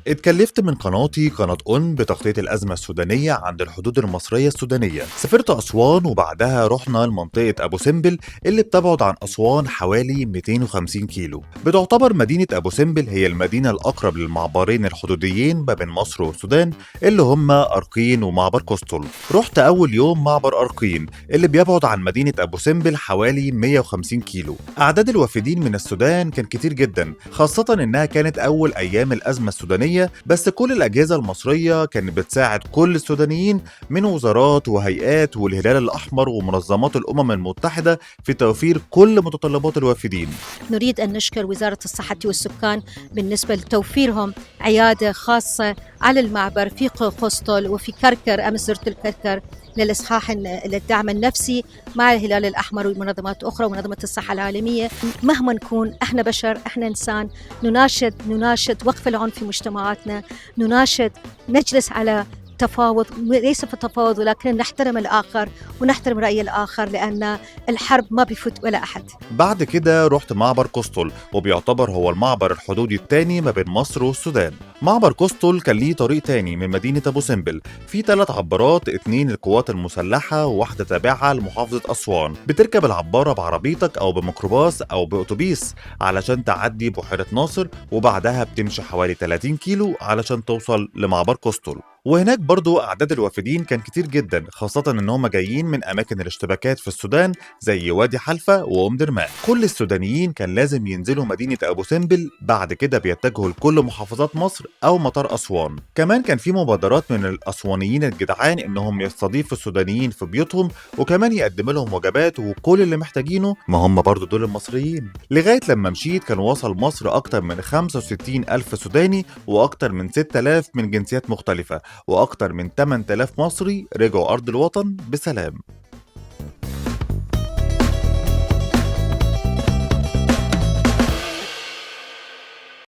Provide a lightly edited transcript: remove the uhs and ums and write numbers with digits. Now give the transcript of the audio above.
اتكلفت من قناتي قناة أون بتغطية الأزمة السودانية عند الحدود المصرية السودانية. سافرت أسوان وبعدها رحنا لمنطقة أبو سمبل اللي بتبعد عن أسوان حوالي 250 كيلو. بتعتبر مدينة أبو سمبل هي المدينة الأقرب للمعبرين الحدوديين ما بين مصر والسودان اللي هما أرقين ومعبر كوستل. رحت أول يوم معبر أرقين اللي بيبعد عن مدينة أبو سمبل حوالي 150 كيلو. أعداد الوافدين من السودان كان كتير جدا، خاصة إنها كانت أول أيام الأزمة السودانية، بس كل الأجهزة المصرية كانت بتساعد كل السودانيين من وزارات وهيئات والهلال الأحمر ومنظمات الأمم المتحدة في توفير كل متطلبات الوافدين. نريد أن نشكر وزارة الصحة والسكان بالنسبة لتوفيرهم عيادة خاصة على المعبر في قسطل وفي كركر. أمس زرت الكركر للإصحاح للدعم النفسي مع الهلال الأحمر ومنظمات أخرى ومنظمة الصحة العالمية. مهما نكون إحنا بشر، إحنا إنسان، نناشد وقف العنف في مجتمعاتنا، نجلس على تفاوض، ليس في التفاوض ولكن نحترم الآخر ونحترم رأي الآخر، لأن الحرب ما بيفوت ولا أحد. بعد كده رحت معبر كوستل وبيعتبر هو المعبر الحدودي الثاني ما بين مصر والسودان. معبر كوستل كان ليه طريق تاني من مدينة أبو سمبل، في 3 عبارات، 2 للقوات المسلحة وواحدة تابعة لمحافظة أسوان. بتركب العبارة بعربيتك أو بميكروباص أو بأتوبيس علشان تعدي بحيرة ناصر، وبعدها بتمشي حوالي 30 كيلو علشان توصل لمعبر كوستل. وهناك برضو أعداد الوافدين كان كتير جدا، خاصة إن هم جايين من أماكن الاشتباكات في السودان زي وادي حلفة وأم درمان. كل السودانيين كان لازم ينزلوا مدينة أبو سمبل، بعد كده بيتجهوا لكل محافظات مصر أو مطار أسوان. كمان كان في مبادرات من الأسوانيين الجدعان إنهم يستضيفوا السودانيين في بيوتهم، وكمان يقدم لهم وجبات وكل اللي محتاجينه، ما هم برضو دول المصريين. لغاية لما مشيت كان وصل مصر أكتر من 65 ألف سوداني وأكتر من 6000 من جنسيات مختلفة، وأكتر من 8000 مصري رجعوا أرض الوطن بسلام.